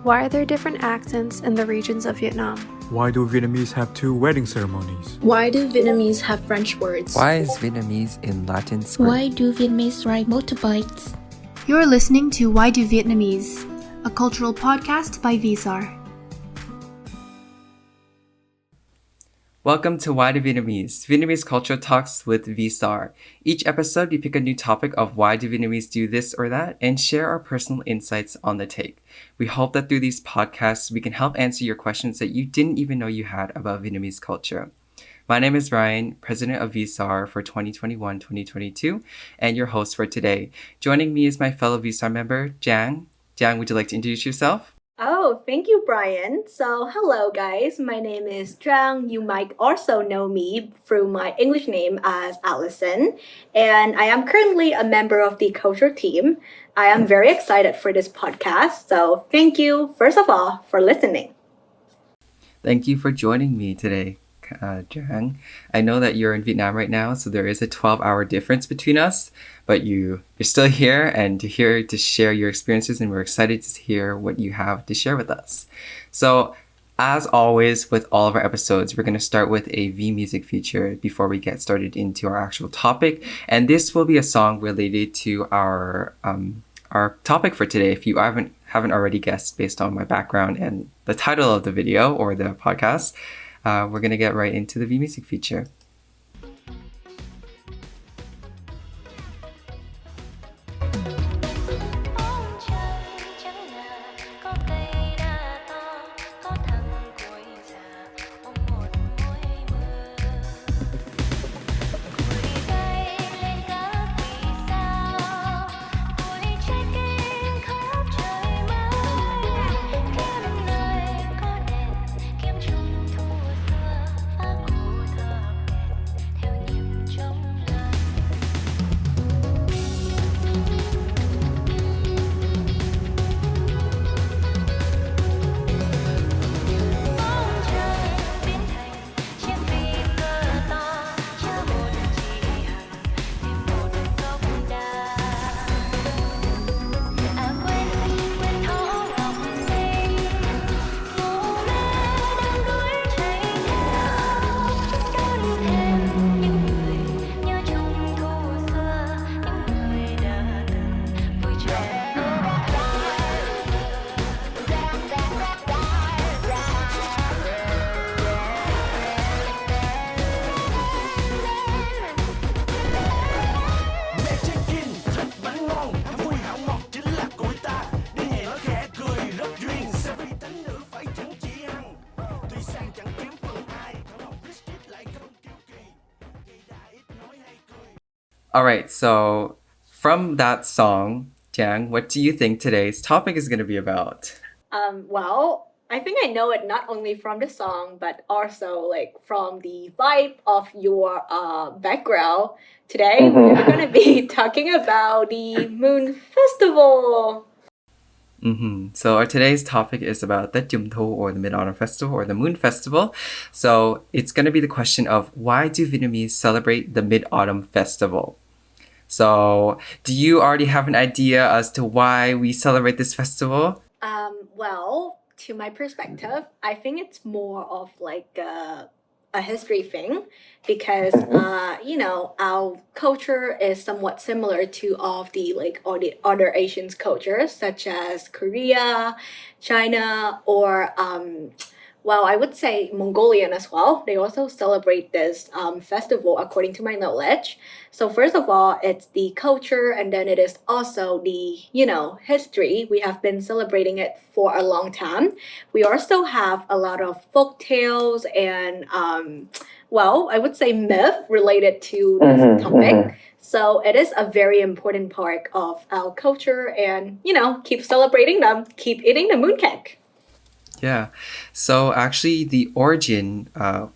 Why are there different accents in the regions of Vietnam? Why do Vietnamese have two wedding ceremonies? Why do Vietnamese have French words? Why is Vietnamese in Latin script? Why do Vietnamese ride motorbikes? You're listening to Why Do Vietnamese, a cultural podcast by VSAR. Welcome to Why Do Vietnamese, Vietnamese Culture Talks with VSAR. Each episode, we pick a new topic of why do Vietnamese do this or that and share our personal insights on the take. We hope that through these podcasts, we can help answer your questions that you didn't even know you had about Vietnamese culture. My name is Ryan, president of VSAR for 2021-2022, and your host for today. Joining me is my fellow VSAR member, Giang. Giang, would you like to introduce yourself? Oh, thank you, Brian. So, hello, guys. My name is Trang. You might also know me through my English name as Allison. And I am currently a member of the culture team. I am very excited for this podcast. So, thank you, first of all, for listening. Thank you for joining me today, Giang. I know that you're in Vietnam right now, so there is a 12-hour difference between us, but you're still here and here to share your experiences, and we're excited to hear what you have to share with us. So, as always with all of our episodes, we're going to start with a V music feature before we get started into our actual topic, and this will be a song related to our topic for today. If you haven't already guessed based on my background and the title of the video or the podcast, we're going to get right into the V music feature. All right, so from that song, Jiang, what do you think today's topic is going to be about? Well, I think I know it not only from the song, but also like from the vibe of your background. Today, we're going to be talking about the Moon Festival. So our today's topic is about the Trung Thu, or the Mid-Autumn Festival, or the Moon Festival. So it's going to be the question of why do Vietnamese celebrate the Mid-Autumn Festival? So do you already have an idea as to why we celebrate this festival? Well, to my perspective, I think it's more of like a history thing because our culture is somewhat similar to of the like all the other Asian cultures such as Korea, China, or I would say Mongolian as well. They also celebrate this festival according to my knowledge. So first of all, it's the culture, and then it is also the, history. We have been celebrating it for a long time. We also have a lot of folk tales and, I would say myth related to this topic. So it is a very important part of our culture and, keep celebrating them, keep eating the mooncake. Yeah. So actually the origin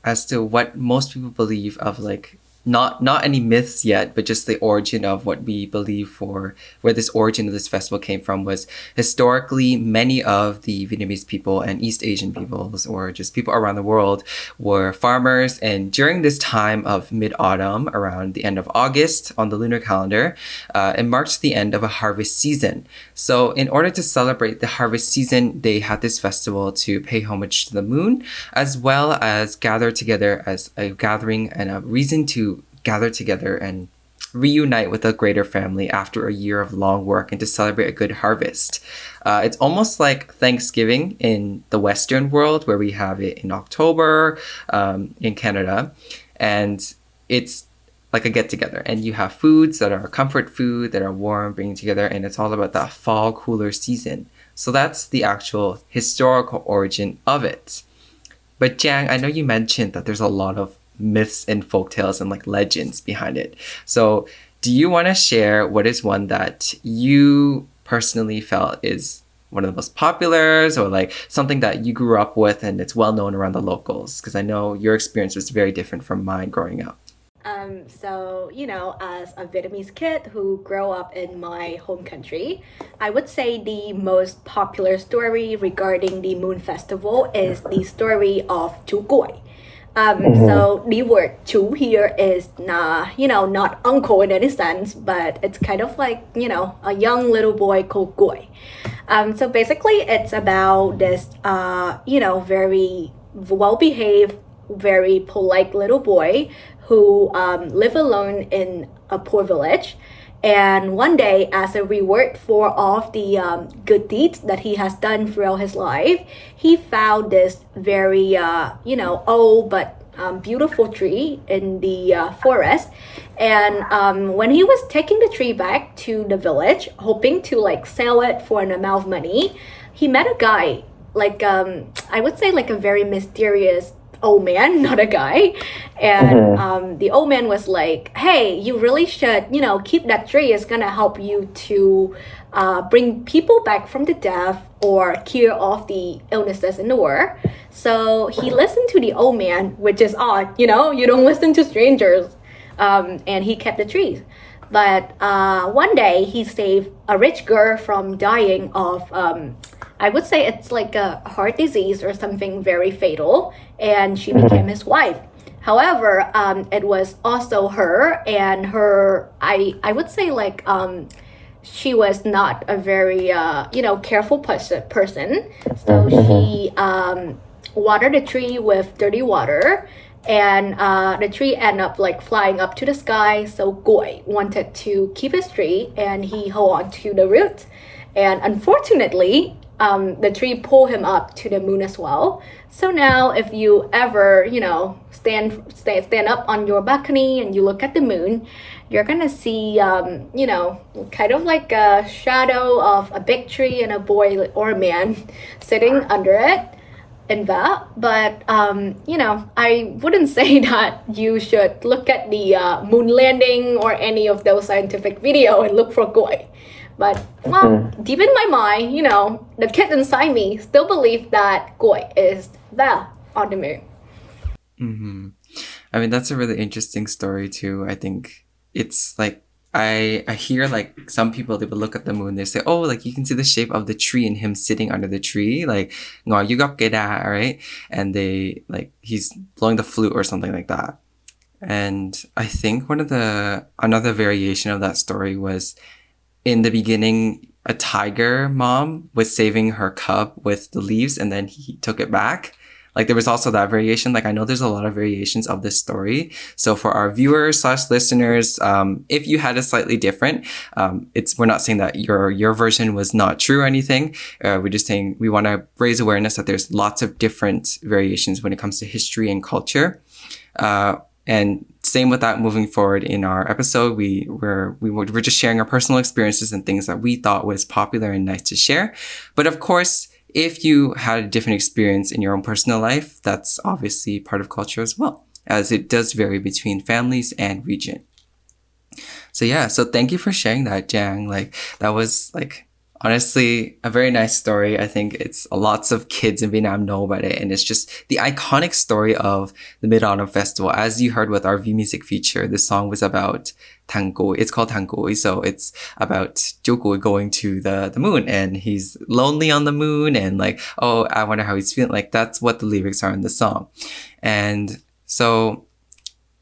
as to what most people believe of like not any myths yet, but just the origin of what we believe for where this origin of this festival came from was historically many of the Vietnamese people and East Asian peoples or just people around the world were farmers. And during this time of mid-autumn, around the end of August on the lunar calendar, it marks the end of a harvest season. So in order to celebrate the harvest season, they had this festival to pay homage to the moon, as well as gather together as a gathering and a reason to gather together and reunite with a greater family after a year of long work and to celebrate a good harvest. It's almost like Thanksgiving in the Western world, where we have it in October in Canada. And it's like a get-together. And you have foods that are comfort food, that are warm, bringing together. And it's all about that fall cooler season. So that's the actual historical origin of it. But Jiang, I know you mentioned that there's a lot of myths and folktales and like legends behind it. So do you want to share what is one that you personally felt is one of the most populars, or like something that you grew up with and it's well known around the locals? Because I know your experience was very different from mine growing up. So, as a Vietnamese kid who grew up in my home country, I would say the most popular story regarding the Moon Festival is the story of Chú Cuội. So the word chú here is, not uncle in any sense, but it's kind of like, a young little boy called Cuội. So basically it's about this, very well-behaved, very polite little boy who live alone in a poor village. And one day, as a reward for all of the good deeds that he has done throughout his life, he found this very, old but beautiful tree in the forest. And when he was taking the tree back to the village, hoping to sell it for an amount of money, he met a guy, I would say a very mysterious old man, not a guy. And the old man was like, hey, you really should, keep that tree. It's gonna help you to bring people back from the death or cure off the illnesses in the world. So he listened to the old man, which is odd, you don't listen to strangers. And he kept the trees. But one day he saved a rich girl from dying of I would say it's like a heart disease or something very fatal, and she became his wife. However, it was also her and her, I would say she was not a very, careful person. So she watered the tree with dirty water, and the tree ended up flying up to the sky. So Cuội wanted to keep his tree, and he held on to the root. And unfortunately, the tree pulled him up to the moon as well. So now if you ever, stand up on your balcony and you look at the moon, you're gonna see, kind of like a shadow of a big tree and a boy or a man sitting under it in that. But, I wouldn't say that you should look at the moon landing or any of those scientific video and look for Cuội. But, deep in my mind, the kid inside me still believes that Cuội is there on the moon. Mm-hmm. I mean, that's a really interesting story too. I think it's I hear some people, they would look at the moon, they say, oh, you can see the shape of the tree and him sitting under the tree, ngồi you góc cây đa, right? And they he's blowing the flute or something like that. And I think another variation of that story was, in the beginning, a tiger mom was saving her cub with the leaves and then he took it back. There was also that variation. I know there's a lot of variations of this story. So for our viewers / listeners, if you had a slightly different, we're not saying that your version was not true or anything. We're just saying we want to raise awareness that there's lots of different variations when it comes to history and culture. And same with that moving forward in our episode, we're just sharing our personal experiences and things that we thought was popular and nice to share. But of course, if you had a different experience in your own personal life, that's obviously part of culture as well, as it does vary between families and region. So yeah, so thank you for sharing that, Jiang. That was honestly, a very nice story. I think it's lots of kids in Vietnam know about it. And it's just the iconic story of the Mid-Autumn Festival. As you heard with our V Music feature, the song was about Thang Goi. It's called Thang Goi. So it's about Jo Goi going to the moon, and he's lonely on the moon and like, oh, I wonder how he's feeling. Like that's what the lyrics are in the song. And so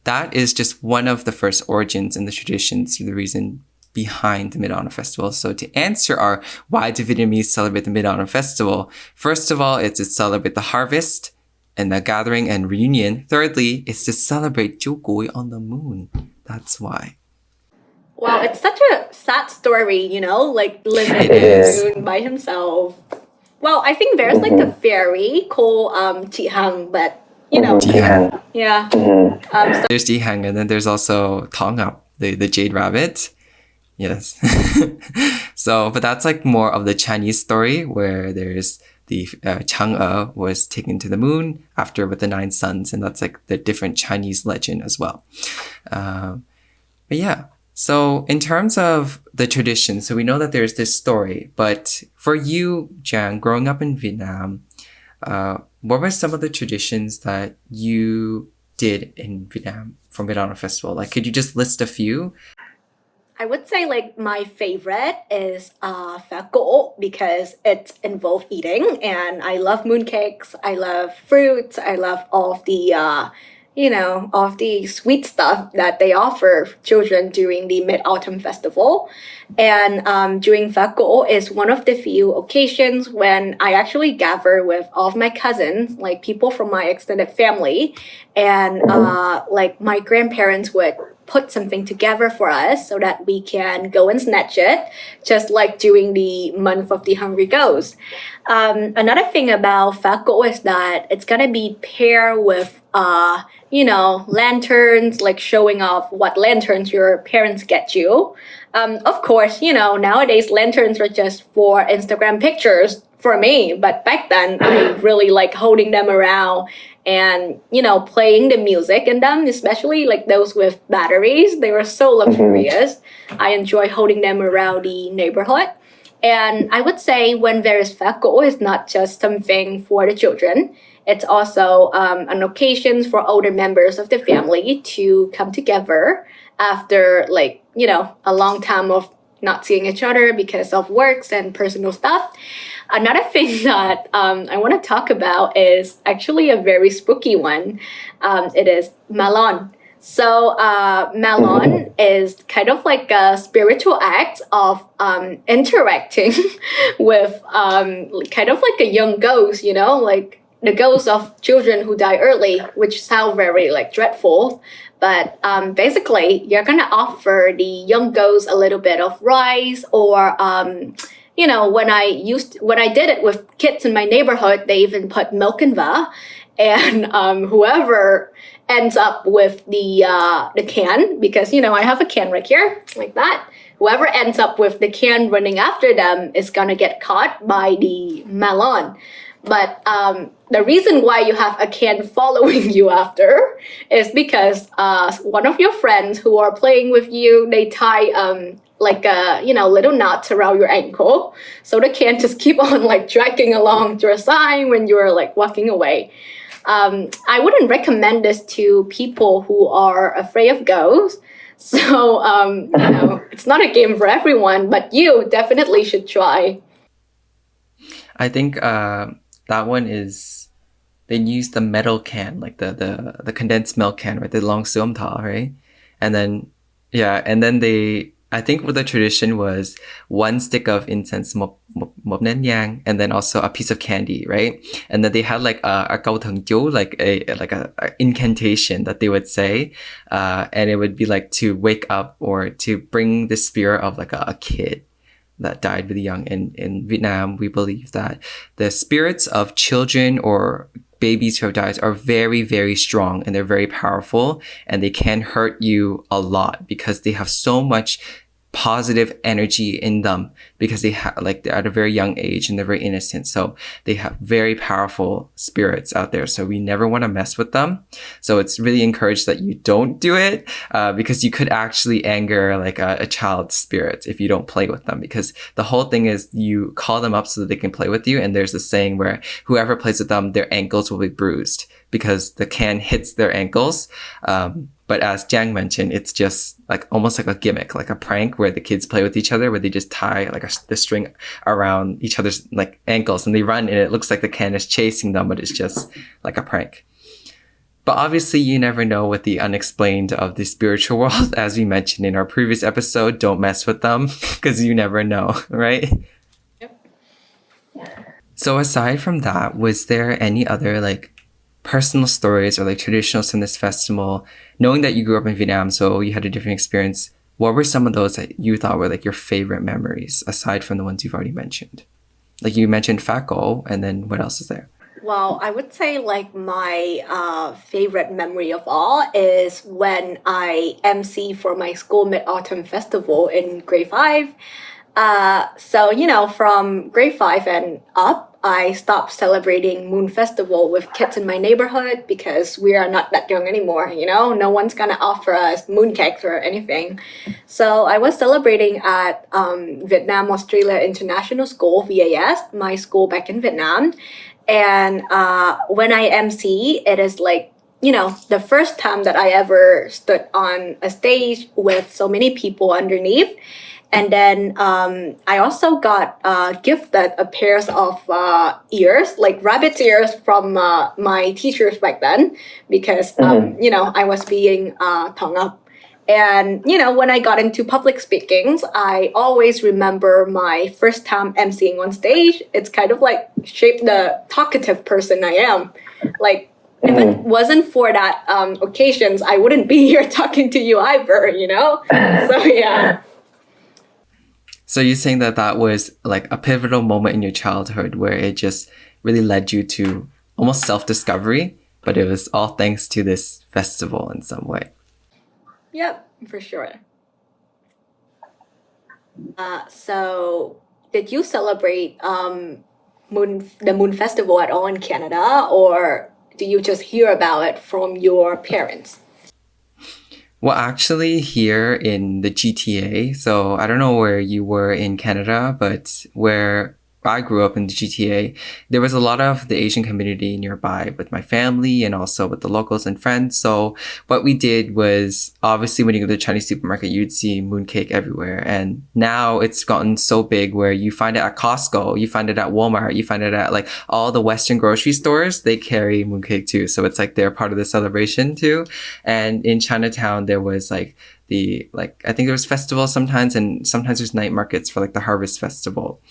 that is just one of the first origins in the traditions, the reason behind the Mid-Autumn Festival. So to answer our why do Vietnamese celebrate the Mid-Autumn Festival, first of all, it's to celebrate the harvest and the gathering and reunion. Thirdly, it's to celebrate Jo Goi on the moon. That's why. Wow, it's such a sad story, like living It in is. the moon by himself. Well, I think there's like a fairy called Chị Hằng, but Ji Hang. yeah. There's Ji Hang, and then there's also Thong Up, the jade rabbit. Yes. But that's like more of the Chinese story where there's the Chang'e was taken to the moon after with the 9 suns, and that's like the different Chinese legend as well. But yeah. So in terms of the tradition, so we know that there's this story, but for you, Giang, growing up in Vietnam, what were some of the traditions that you did in Vietnam from Vietnam Festival? Like, could you just list a few? I would say like my favorite is phá cỗ because it involves eating, and I love mooncakes, I love fruits, I love all of the all of the sweet stuff that they offer children during the Mid-Autumn Festival. And during phá cỗ is one of the few occasions when I actually gather with all of my cousins, like people from my extended family, and like my grandparents would put something together for us so that we can go and snatch it, just like during the month of the Hungry Ghost. Another thing about phá cỗ is that it's gonna be paired with lanterns, like showing off what lanterns your parents get you. Of course, nowadays lanterns are just for Instagram pictures for me, but back then I really like holding them around and playing the music in them, especially like those with batteries. They were so luxurious. I enjoy holding them around the neighborhood. And I would say when there is phá cỗ, it's not just something for the children. It's also an occasion for older members of the family to come together after a long time of not seeing each other because of works and personal stuff. Another thing that I want to talk about is actually a very spooky one. It is Malon. So Malon is kind of like a spiritual act of interacting with kind of like a young ghost, like the ghosts of children who die early, which sound very like dreadful. But basically, you're gonna offer the young ghosts a little bit of rice, or when I did it with kids in my neighborhood, they even put milk in there, and whoever ends up with the can, because I have a can right here like that. Whoever ends up with the can running after them is gonna get caught by the Malon. But the reason why you have a can following you after is because one of your friends who are playing with you, they tie like a little knot around your ankle, so the can just keep on like dragging along to your side when you're like walking away. I wouldn't recommend this to people who are afraid of ghosts. So it's not a game for everyone, but you definitely should try. I think that one is, they use the metal can, like the condensed milk can, right? The long suom tha, right? And then I think what the tradition was 1 stick of incense, mop nen yang, and then also a piece of candy, right? And then they had like a cao thang jiu, like a incantation that they would say, and it would be like to wake up or to bring the spirit of like a kid that died really young. In Vietnam, we believe that the spirits of children or babies who have died are very, very strong, and they're very powerful, and they can hurt you a lot because they have so much positive energy in them because they have like they're at a very young age and they're very innocent, so they have very powerful spirits out there, so we never want to mess with them. So it's really encouraged that you don't do it because you could actually anger like a child's spirit if you don't play with them, because the whole thing is you call them up so that they can play with you, and there's a saying where whoever plays with them, their ankles will be bruised because the can hits their ankles. But as Jiang mentioned, it's just like almost like a gimmick, like a prank where the kids play with each other, where they just tie like the string around each other's like ankles and they run and it looks like the can is chasing them, but it's just like a prank. But obviously you never know with the unexplained of the spiritual world. As we mentioned in our previous episode, don't mess with them because you never know, right? Yep. So aside from that, was there any other like personal stories or like traditionals from this festival, knowing that you grew up in Vietnam, so you had a different experience? What were some of those that you thought were like your favorite memories aside from the ones you've already mentioned? Like you mentioned Faco, and then what else is there? Well, I would say like my favorite memory of all is when I MC for my school Mid-Autumn Festival in grade 5. So, you know, from grade 5 and up, I stopped celebrating Moon Festival with kids in my neighborhood because we are not that young anymore, you know? No one's gonna offer us mooncakes or anything. So I was celebrating at Vietnam Australia International School, VAS, my school back in Vietnam. And when I MC, it is like, you know, the first time that I ever stood on a stage with so many people underneath. And then I also got gifted a pair of ears, like rabbit's ears from my teachers back then, because, you know, I was being tongue up. And, you know, when I got into public speakings, I always remember my first time emceeing on stage. It's kind of like shaped the talkative person I am. Like, if it wasn't for that occasions, I wouldn't be here talking to you either, you know? So, yeah. So you're saying that that was like a pivotal moment in your childhood where it just really led you to almost self-discovery, but it was all thanks to this festival in some way. Yep, for sure. So did you celebrate the Moon Festival at all in Canada, or do you just hear about it from your parents? Well, actually here in the GTA, so I don't know where you were in Canada, but where I grew up in the GTA, there was a lot of the Asian community nearby with my family and also with the locals and friends. So what we did was, obviously when you go to the Chinese supermarket, you'd see mooncake everywhere. And now it's gotten so big where you find it at Costco, you find it at Walmart, you find it at like all the Western grocery stores, they carry mooncake too. So it's like they're part of the celebration too. And in Chinatown, there was like I think there was festivals sometimes, and sometimes there's night markets for like the Harvest Festival.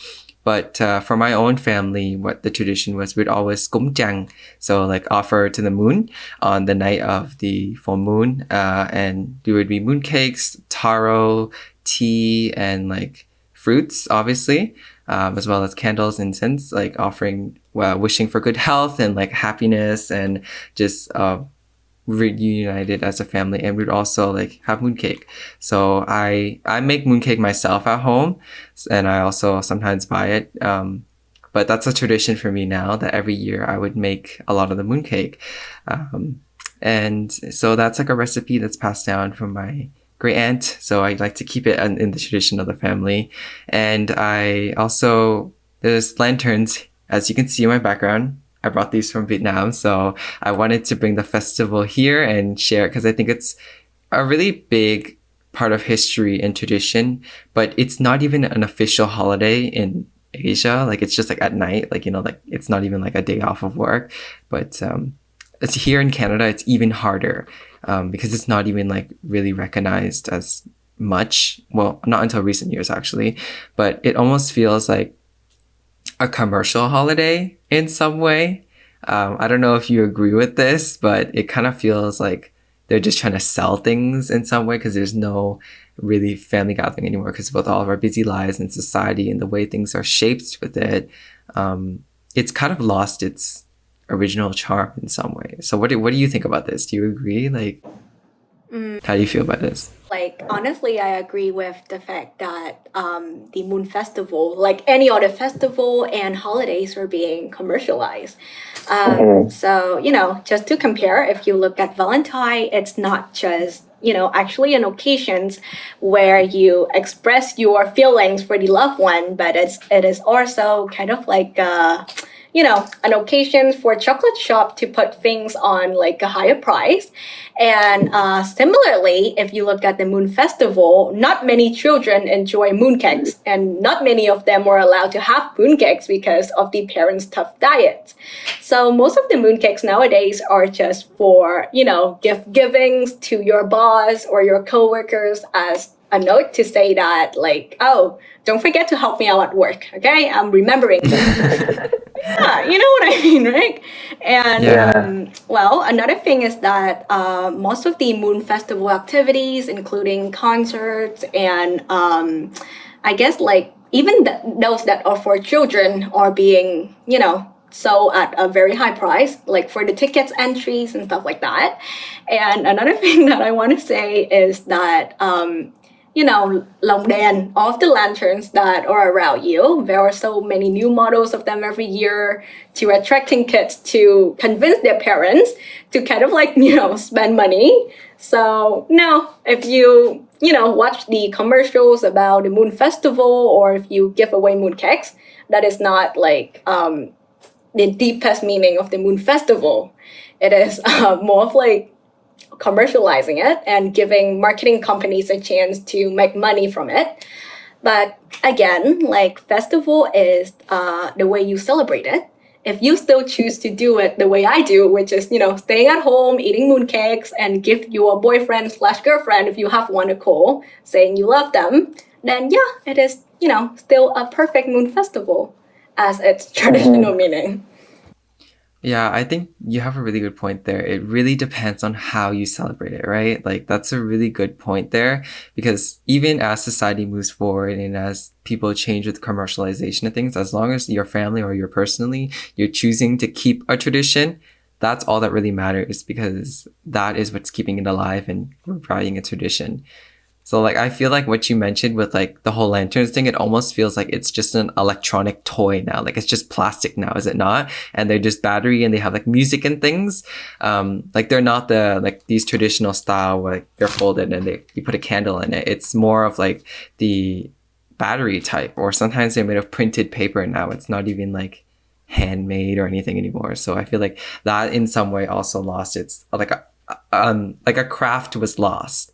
But for my own family, what the tradition was, we'd always cúng chang, so like offer to the moon on the night of the full moon, and there would be mooncakes, taro, tea, and like fruits, obviously, as well as candles, incense, like offering, wishing for good health and like happiness and just reunited as a family. And we'd also like have mooncake. So I make mooncake myself at home, and I also sometimes buy it. But that's a tradition for me now that every year I would make a lot of the mooncake. And so that's like a recipe that's passed down from my great aunt. So I like to keep it in the tradition of the family. And I also, there's lanterns, as you can see in my background. I brought these from Vietnam, so I wanted to bring the festival here and share it because I think it's a really big part of history and tradition, but it's not even an official holiday in Asia. Like it's just like at night, like, you know, like it's not even like a day off of work. But it's here in Canada, it's even harder because it's not even like really recognized as much. Well, not until recent years actually, but it almost feels like a commercial holiday in some way. I don't know if you agree with this, but it kind of feels like they're just trying to sell things in some way because there's no really family gathering anymore because with all of our busy lives and society and the way things are shaped with it, it's kind of lost its original charm in some way. So what do you think about this? Do you agree? Like, How do you feel about this? Like, honestly, I agree with the fact that the Moon Festival, like any other festival and holidays, are being commercialized. So, just to compare, if you look at Valentine, it's not just, actually an occasions where you express your feelings for the loved one, but it is also kind of like an occasion for chocolate shop to put things on like a higher price. And similarly, if you look at the Moon Festival, not many children enjoy mooncakes, and not many of them were allowed to have mooncakes because of the parents' tough diets. So most of the mooncakes nowadays are just for, gift givings to your boss or your coworkers as a note to say that, like, oh, don't forget to help me out at work, okay? I'm remembering. Yeah, you know what I mean, right? And another thing is that most of the Moon Festival activities, including concerts and I guess like even those that are for children, are being, sold at a very high price, like for the tickets entries and stuff like that. And another thing that I want to say is that lồng đèn, of the lanterns that are around you. There are so many new models of them every year to attracting kids to convince their parents to kind of like, spend money. So no, if you, watch the commercials about the Moon Festival, or if you give away mooncakes, that is not like the deepest meaning of the Moon Festival. It is more of like commercializing it and giving marketing companies a chance to make money from it. But again, like festival is the way you celebrate it. If you still choose to do it the way I do, which is, staying at home, eating mooncakes, and give your boyfriend/girlfriend, if you have one, a call, saying you love them, then yeah, it is, still a perfect Moon Festival as its traditional meaning. Yeah, I think you have a really good point there. It really depends on how you celebrate it, right? Like that's a really good point there, because even as society moves forward and as people change with commercialization of things, as long as your family or you're choosing to keep a tradition, that's all that really matters, because that is what's keeping it alive and reviving a tradition. So like, I feel like what you mentioned with like the whole lanterns thing, it almost feels like it's just an electronic toy now. Like it's just plastic now, is it not? And they're just battery and they have like music and things. Like they're not these traditional style where like they're folded and you put a candle in it. It's more of like the battery type, or sometimes they're made of printed paper now. It's not even like handmade or anything anymore. So I feel like that in some way also lost its like a craft was lost.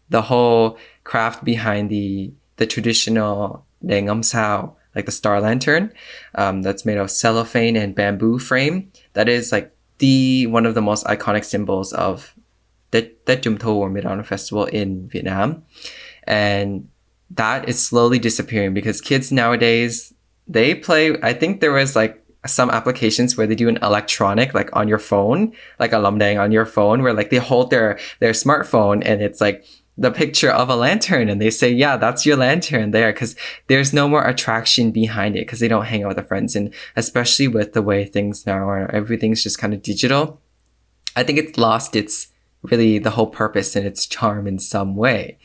The whole craft behind the traditional Daengam Sao, like the star lantern, that's made of cellophane and bamboo frame. That is like one of the most iconic symbols of Tết Trung Thu, or Mid-Autumn Festival in Vietnam. And that is slowly disappearing because kids nowadays, they play, I think there was like some applications where they do an electronic, like on your phone, like a lồng đèn on your phone, where like they hold their smartphone and it's like the picture of a lantern, and they say, yeah, that's your lantern there, because there's no more attraction behind it because they don't hang out with their friends. And especially with the way things now are, everything's just kind of digital. I think it's lost its really the whole purpose and its charm in some way.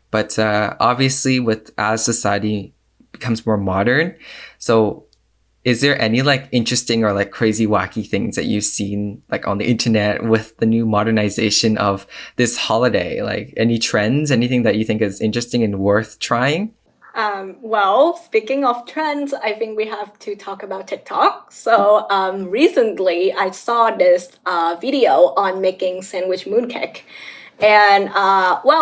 But obviously as society becomes more modern, so is there any like interesting or like crazy wacky things that you've seen like on the internet with the new modernization of this holiday? Like any trends, anything that you think is interesting and worth trying? Well, speaking of trends, I think we have to talk about TikTok. So recently I saw this video on making sandwich mooncake. And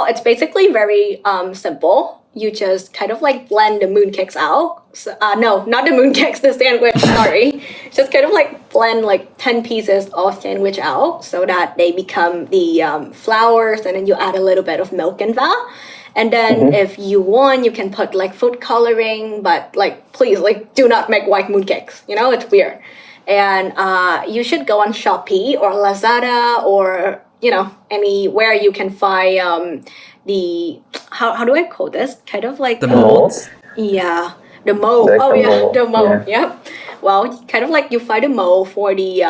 it's basically very simple. You just kind of like blend the mooncakes out. So, no, not the mooncakes, the sandwich, sorry. Just kind of like blend like 10 pieces of sandwich out so that they become the flours, and then you add a little bit of milk and that. And then if you want, you can put like food coloring, but like please, like do not make white mooncakes. It's weird. And you should go on Shopee or Lazada or anywhere you can find the how do I call this? Kind of like the molds. Yeah, the mold. Oh yeah, the mold. Yeah. Yep. Well, kind of like you find a mold for the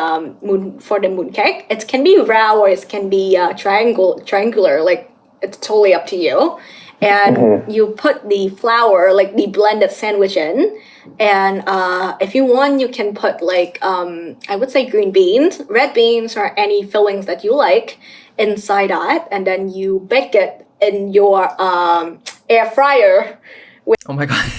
mooncake. It can be round or it can be triangular. Like it's totally up to you. And you put the flour, like the blended sandwich in. And if you want, you can put like I would say green beans, red beans, or any fillings that you like inside that, and then you bake it in your air fryer. Oh my god.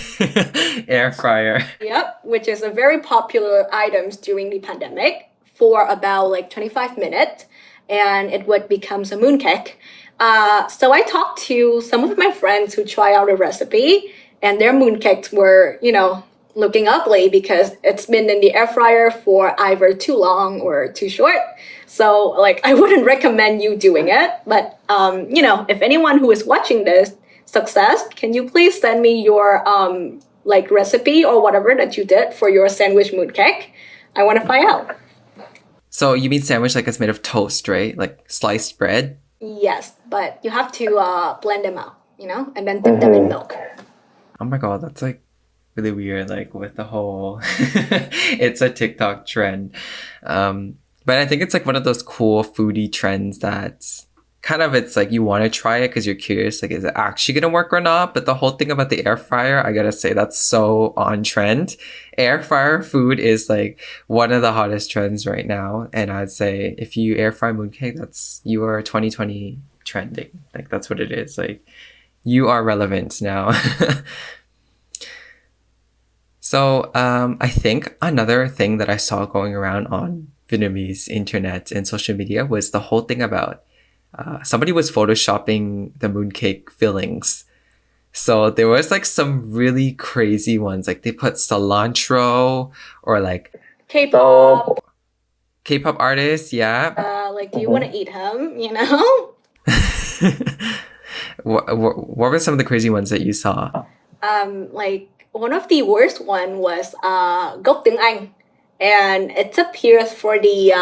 Air fryer. Yep, which is a very popular items during the pandemic for about like 25 minutes, and it would becomes a mooncake. So I talked to some of my friends who try out a recipe, and their mooncakes were, looking ugly because it's been in the air fryer for either too long or too short. So like I wouldn't recommend you doing it. But if anyone who is watching this success, can you please send me your like recipe or whatever that you did for your sandwich mooncake? I want to find out. So you mean sandwich like it's made of toast, right? Like sliced bread? Yes, but you have to blend them out, and then dip them in milk. Oh my god, that's like really weird, like with the whole it's a TikTok trend. But I think it's like one of those cool foodie trends that's kind of, it's like you want to try it because you're curious, like is it actually gonna work or not? But the whole thing about the air fryer, I gotta say that's so on trend. Air fryer food is like one of the hottest trends right now, and I'd say if you air fry mooncake, that's, you are 2020 trending. Like that's what it is. Like you are relevant now. So I think another thing that I saw going around on Vietnamese internet and social media was the whole thing about somebody was photoshopping the mooncake fillings. So there was like some really crazy ones. Like they put cilantro or like K-pop. K-pop artists, yeah. Like, do you want to eat him? What were some of the crazy ones that you saw? Like one of the worst one was gốc tiếng Anh, and it appears for the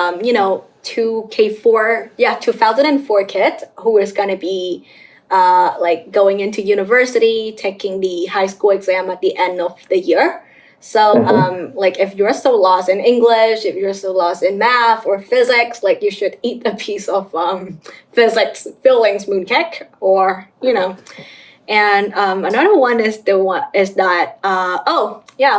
2004 kid who is gonna be like going into university, taking the high school exam at the end of the year. So like if you're so lost in English, if you're so lost in math or physics, like you should eat a piece of physics fillings mooncake, or And another one is that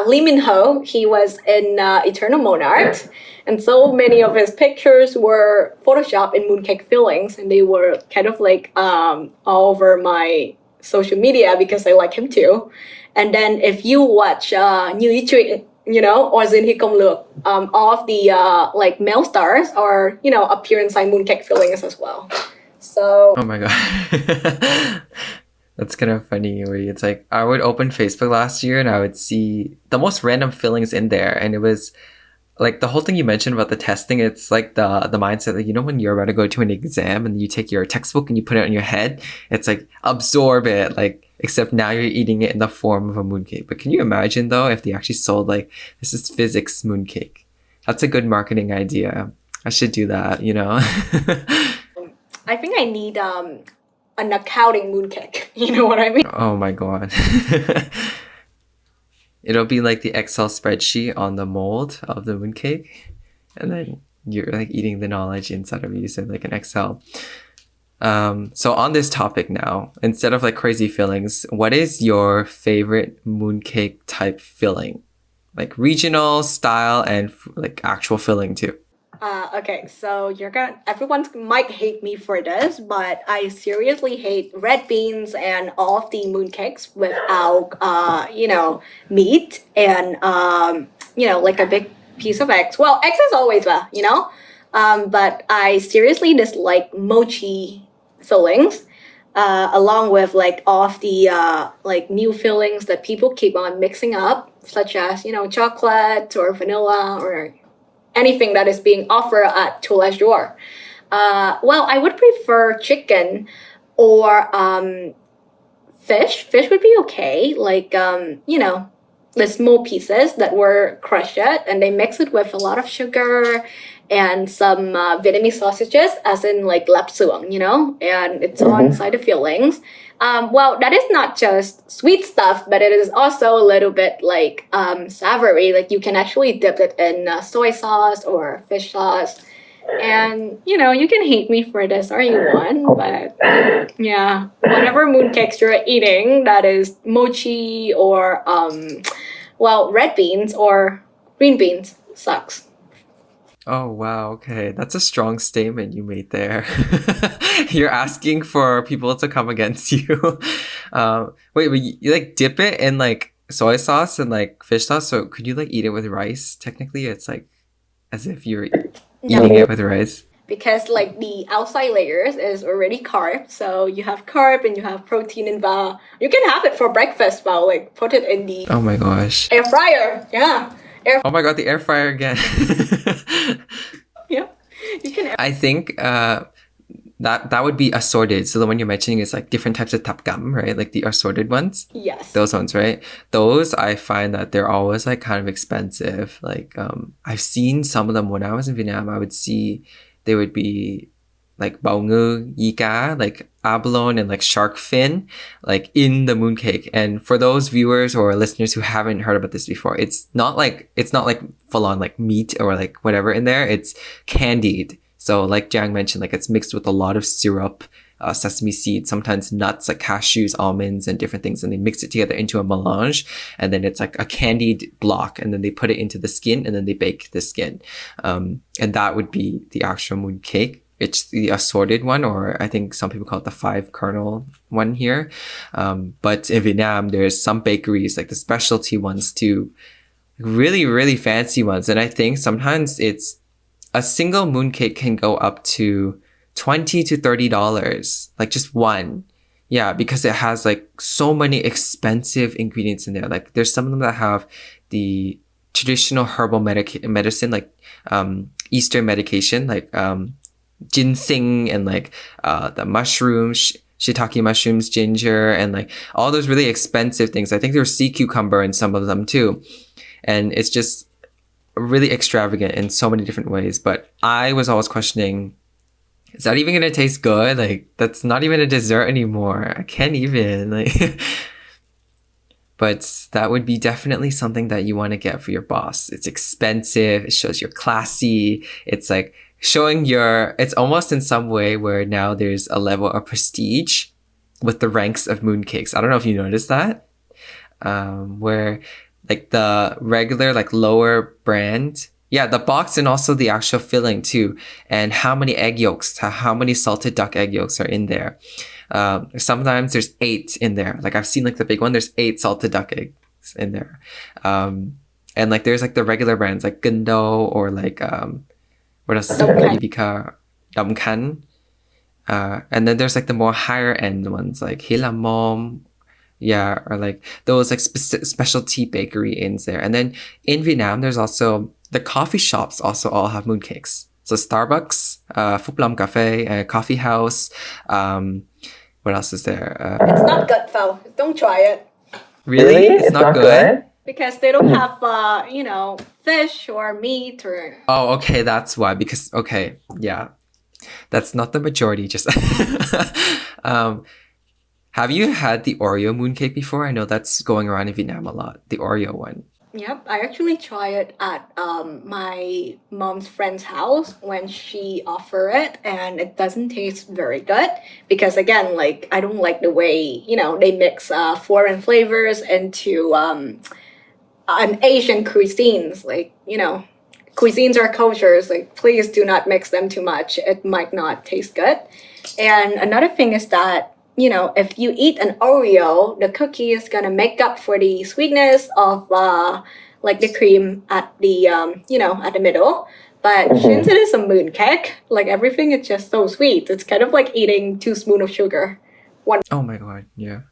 Lee Min Ho, he was in Eternal Monarch, and so many of his pictures were photoshopped in mooncake fillings, and they were kind of like all over my social media because I like him too. And then if you watch Như Ý Truyện, or Duyên Hy Công Lược, all of the like male stars are appear inside mooncake fillings as well. So oh my god. That's kind of funny where it's like I would open Facebook last year and I would see the most random fillings in there, and it was like the whole thing you mentioned about the testing. It's like the mindset that when you're about to go to an exam and you take your textbook and you put it on your head, it's like absorb it, like except now you're eating it in the form of a mooncake. But can you imagine though if they actually sold like this is physics mooncake? That's a good marketing idea. I should do that, I think I need an accounting mooncake. You know what I mean? Oh my god. It'll be like the Excel spreadsheet on the mold of the mooncake, and then you're like eating the knowledge inside of you, so like an Excel. So on this topic now, instead of like crazy fillings, what is your favorite mooncake type filling? Like regional style and like actual filling too. Okay, so everyone might hate me for this, but I seriously hate red beans and all of the mooncakes without, meat and, like a big piece of eggs. Well, eggs is always but I seriously dislike mochi fillings, along with like all of the, like new fillings that people keep on mixing up, such as, chocolate or vanilla or anything that is being offered at Tour La Jour. Well, I would prefer chicken or fish. Fish would be okay. Like, the small pieces that were crushed, and they mix it with a lot of sugar and some Vietnamese sausages, as in like lap suong, and it's all inside the fillings. Well, that is not just sweet stuff, but it is also a little bit like savory. Like you can actually dip it in soy sauce or fish sauce. And, you can hate me for this all you want, but yeah, whatever mooncakes you're eating, that is mochi or, red beans or green beans, sucks. Oh, wow. Okay. That's a strong statement you made there. You're asking for people to come against you. Wait, but you like dip it in like soy sauce and like fish sauce. So could you like eat it with rice? Technically, it's like as if you're eating it with rice. Because like the outside layers is already carb. So you have carb and you have protein in the, you can have it for breakfast, but like put it in the Oh my gosh. air fryer. Yeah. Oh my god, the air fryer again. Yeah. You can I think that would be assorted. So the one you're mentioning is like different types of tap gum, right? Like the assorted ones. Yes. Those ones, right? Those I find that they're always like kind of expensive. Like I've seen some of them when I was in Vietnam. I would see they would be like bao ngư, yi cá, like abalone and like shark fin, like in the mooncake. And for those viewers or listeners who haven't heard about this before, it's not like full on like meat or like whatever in there. It's candied. So like Jang mentioned, like it's mixed with a lot of syrup, sesame seeds, sometimes nuts like cashews, almonds, and different things. And they mix it together into a melange. And then it's like a candied block. And then they put it into the skin and then they bake the skin. And that would be the actual mooncake. It's the assorted one, or I think some people call it the 5-kernel one here. But in Vietnam, there's some bakeries, like the specialty ones too, really, really fancy ones. And I think sometimes a single mooncake can go up to $20 to $30, like just one. Yeah, because it has like so many expensive ingredients in there. Like there's some of them that have the traditional herbal medicine, like Eastern medication, like ginseng and like the mushrooms, shiitake mushrooms, ginger, and like all those really expensive things. I think there's sea cucumber in some of them too. And it's just really extravagant in so many different ways. But I was always questioning, is that even gonna taste good? Like that's not even a dessert anymore. I can't even like but that would be definitely something that you want to get for your boss. It's expensive, it shows you're classy, it's like showing it's almost in some way where now there's a level of prestige with the ranks of mooncakes. I don't know if you noticed that. Where like the regular, like lower brand, yeah, the box and also the actual filling too. And how many egg yolks, how many salted duck egg yolks are in there. Sometimes there's 8 in there. Like I've seen like the big one, there's 8 salted duck eggs in there. And like there's like the regular brands like Gundo or like, what else is there? Ibika, Dam Kan. And then there's like the more higher end ones like Hilamom. Yeah, or like those like specialty bakery inns there. And then in Vietnam, there's also the coffee shops also all have mooncakes. So Starbucks, Phúc Lâm Cafe, Coffee House. What else is there? It's not good though. Don't try it. Really? It's not good? Because they don't have, fish or meat or... Oh, okay, that's why. Because, okay, yeah. That's not the majority, just... have you had the Oreo mooncake before? I know that's going around in Vietnam a lot. The Oreo one. Yep, I actually tried it at my mom's friend's house when she offered it, and it doesn't taste very good because again, like I don't like the way they mix foreign flavors into an Asian cuisines. Like cuisines are cultures. Like please do not mix them too much. It might not taste good. And another thing is that if you eat an Oreo, the cookie is gonna make up for the sweetness of like the cream at the at the middle. But since it is a mooncake, like everything is just so sweet. It's kind of like eating 2 spoons of sugar. Oh my god, yeah.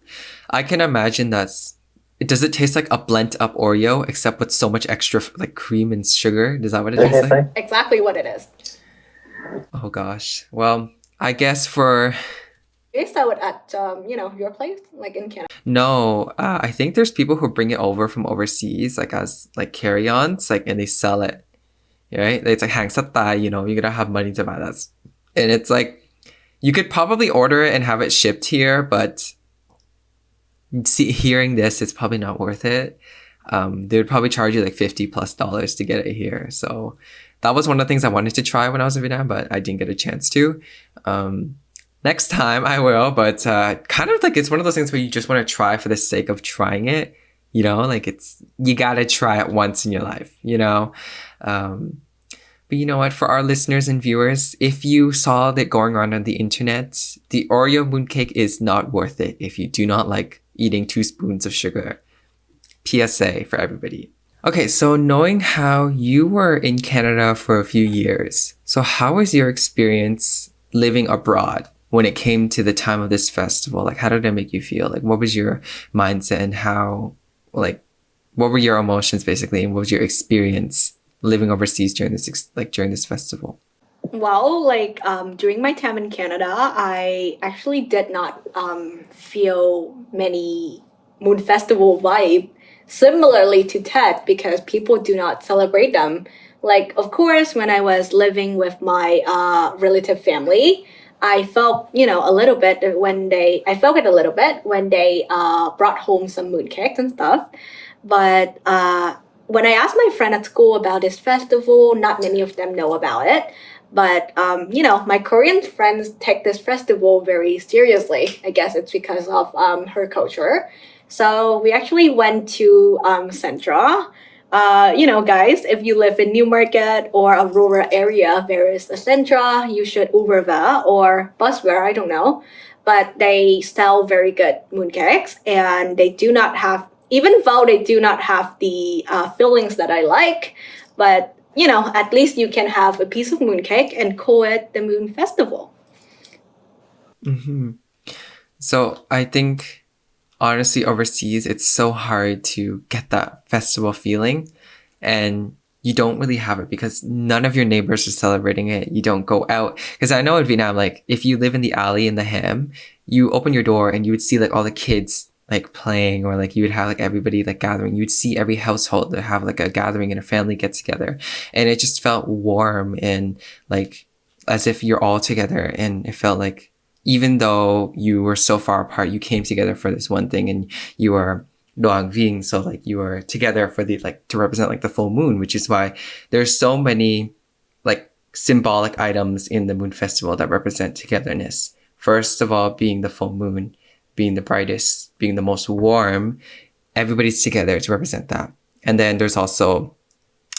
I can imagine does it taste like a blend up Oreo except with so much extra like cream and sugar? Is that what it tastes like? Exactly what it is. Oh gosh. Well, I guess for They sell it at, your place, like in Canada. No, I think there's people who bring it over from overseas, like as like carry-ons, like, and they sell it, right? It's like hang satay, you're gonna have money to buy that. And it's like, you could probably order it and have it shipped here, but hearing this, it's probably not worth it. They would probably charge you like $50+ to get it here. So that was one of the things I wanted to try when I was in Vietnam, but I didn't get a chance to. Next time I will, but kind of like it's one of those things where you just want to try for the sake of trying it, like you gotta try it once in your life, But you know what, for our listeners and viewers, if you saw that going around on the internet, the Oreo mooncake is not worth it if you do not like eating 2 spoons of sugar. PSA for everybody. Okay, so knowing how you were in Canada for a few years, so how was your experience living abroad when it came to the time of this festival? Like, how did it make you feel? Like, what was your mindset and what were your emotions basically, and what was your experience living overseas during this festival? Well, during my time in Canada, I actually did not feel many Moon Festival vibe similarly to Tet because people do not celebrate them. Like, of course, when I was living with my relative family, I felt, a little bit when they brought home some mooncakes and stuff. But when I asked my friend at school about this festival, not many of them know about it. But, my Korean friends take this festival very seriously. I guess it's because of her culture. So we actually went to Centra. Guys, if you live in Newmarket or a rural area, there is a Centra. You should Uber there or bus there, I don't know. But they sell very good mooncakes, and they do not have, even though they do not have the fillings that I like, but, at least you can have a piece of mooncake and call it the Moon Festival. Mm-hmm. So I think, honestly, overseas, it's so hard to get that festival feeling, and you don't really have it because none of your neighbors are celebrating it. You don't go out. Because I know in Vietnam, like, if you live in the alley in the Ham, you open your door and you would see like all the kids like playing, or like you would have like everybody like gathering. You'd see every household to have like a gathering and a family get together. And it just felt warm and like as if you're all together. And it felt like, even though you were so far apart, you came together for this one thing, and you were Doang Ving, so like you were together for the to represent like the full moon, which is why there's so many like symbolic items in the Moon Festival that represent togetherness. First of all, being the full moon, being the brightest, being the most warm, everybody's together to represent that. And then there's also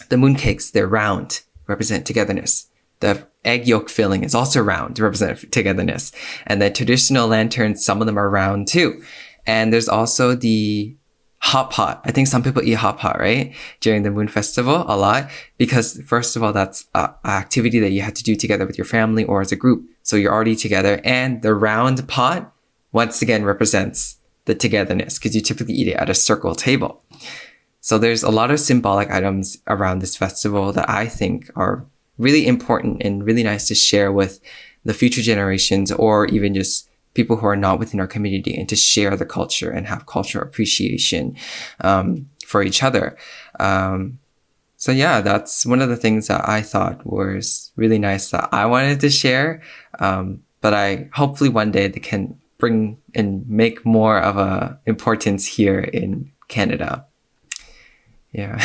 the mooncakes, they're round, represent togetherness. The egg yolk filling is also round to represent togetherness. And the traditional lanterns, some of them are round too. And there's also the hot pot. I think some people eat hot pot, right? During the Moon Festival a lot. Because first of all, that's an activity that you have to do together with your family or as a group. So you're already together. And the round pot, once again, represents the togetherness because you typically eat it at a circle table. So there's a lot of symbolic items around this festival that I think are really important and really nice to share with the future generations, or even just people who are not within our community, and to share the culture and have cultural appreciation for each other. So yeah, that's one of the things that I thought was really nice that I wanted to share. But I hopefully one day they can bring and make more of a importance here in Canada. Yeah.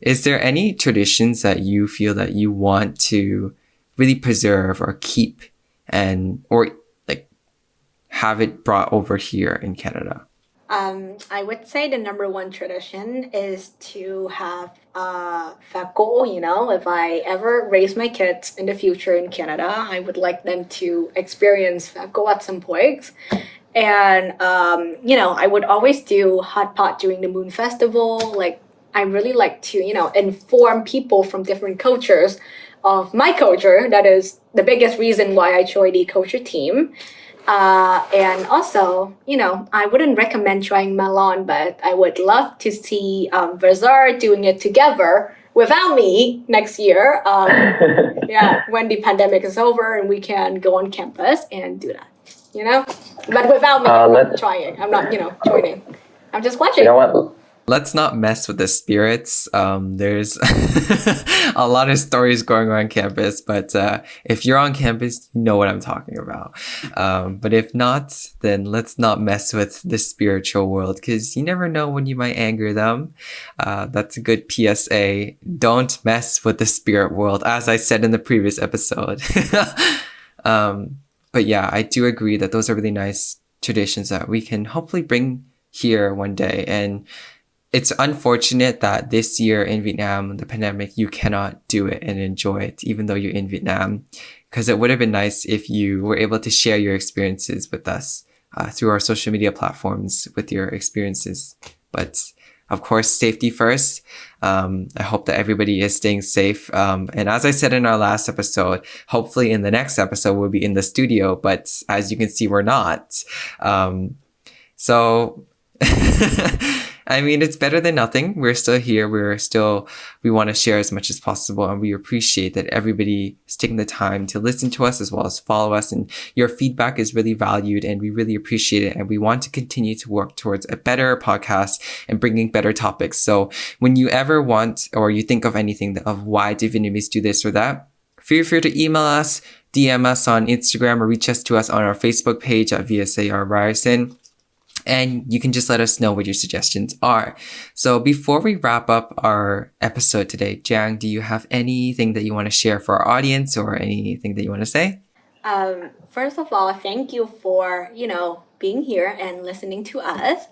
Is there any traditions that you feel that you want to really preserve or keep or like have it brought over here in Canada? I would say the number one tradition is to have phako. If I ever raise my kids in the future in Canada, I would like them to experience phako at some point. And, I would always do hot pot during the Moon Festival. Like, I really like to, inform people from different cultures of my culture. That is the biggest reason why I joined the culture team. And also, I wouldn't recommend trying melon, but I would love to see VSAR doing it together without me next year. When the pandemic is over and we can go on campus and do that. you know? But without me, I'm not trying. I'm not, joining. I'm just watching. You know what? Let's not mess with the spirits. There's a lot of stories going around campus, but if you're on campus, you know what I'm talking about. But if not, then let's not mess with the spiritual world, because you never know when you might anger them. That's a good PSA. Don't mess with the spirit world, as I said in the previous episode. But yeah, I do agree that those are really nice traditions that we can hopefully bring here one day. And it's unfortunate that this year in Vietnam, the pandemic, you cannot do it and enjoy it, even though you're in Vietnam, because it would have been nice if you were able to share your experiences with us through our social media platforms with your experiences. But of course, safety first. I hope that everybody is staying safe. And as I said in our last episode, hopefully in the next episode, we'll be in the studio. But as you can see, we're not. So... I mean, it's better than nothing. We're still here. We want to share as much as possible. And we appreciate that everybody is taking the time to listen to us as well as follow us. And your feedback is really valued and we really appreciate it. And we want to continue to work towards a better podcast and bringing better topics. So when you ever want, or you think of anything of why do Vietnamese do this or that, feel free to email us, DM us on Instagram, or reach us to us on our Facebook page at VSAR Ryerson. And you can just let us know what your suggestions are. So before we wrap up our episode today, Giang, do you have anything that you want to share for our audience or anything that you want to say? First of all, thank you for, being here and listening to us.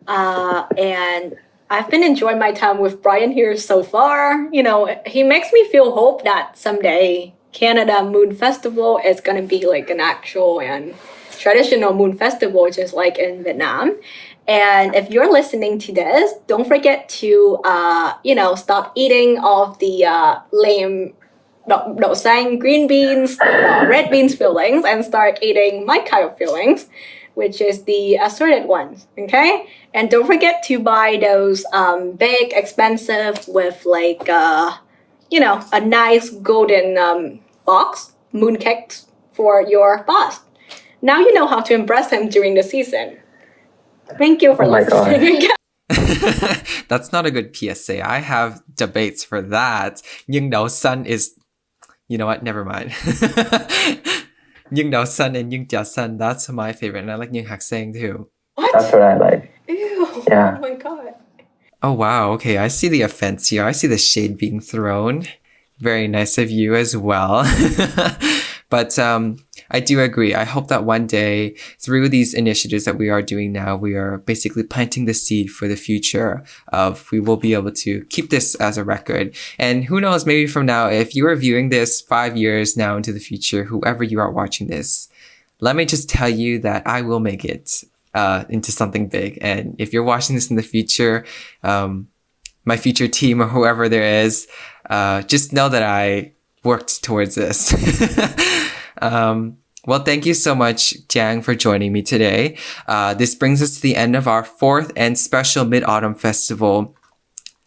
And I've been enjoying my time with Brian here so far. He makes me feel hope that someday Canada Moon Festival is going to be like an actual and traditional moon festival, just like in Vietnam. And if you're listening to this, don't forget to, stop eating all of the lame đậu xanh, green beans, red beans fillings, and start eating my kind of fillings, which is the assorted ones, okay? And don't forget to buy those big, expensive with like, a nice golden box, mooncakes for your boss. Now you know how to impress him during the season. Thank you for listening. That's not a good PSA. I have debates for that. Nhưng đậu xanh is... You know what? Never mind. Nhưng đậu xanh and nhưng chả xanh, that's my favorite. And I like nhưng hạc xanh too. What? That's what I like. Ew. Yeah. Oh my god. Oh wow, okay. I see the offense here. I see the shade being thrown. Very nice of you as well. But I do agree. I hope that one day, through these initiatives that we are doing now, we are basically planting the seed for the future of we will be able to keep this as a record. And who knows, maybe from now, if you are viewing this 5 years now into the future, whoever you are watching this, let me just tell you that I will make it into something big. And if you're watching this in the future, my future team or whoever there is, just know that I worked towards this. Well, thank you so much, Giang, for joining me today. This brings us to the end of our 4th and special Mid-Autumn Festival.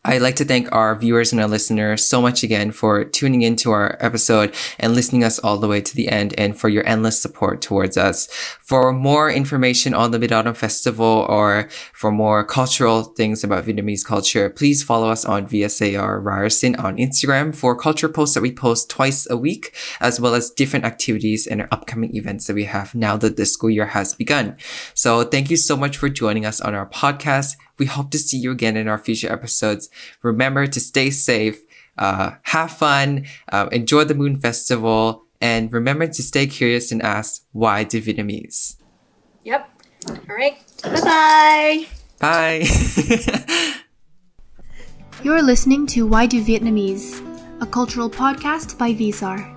I'd like to thank our viewers and our listeners so much again for tuning into our episode and listening us all the way to the end and for your endless support towards us. For more information on the Mid-Autumn Festival or for more cultural things about Vietnamese culture, please follow us on VSAR Ryerson on Instagram for culture posts that we post twice a week, as well as different activities and upcoming events that we have now that the school year has begun. So thank you so much for joining us on our podcast. We hope to see you again in our future episodes. Remember to stay safe, have fun, enjoy the Moon Festival, and remember to stay curious and ask, why do Vietnamese? Yep. All right. Bye-bye. Bye. You're listening to Why Do Vietnamese, a cultural podcast by VSAR.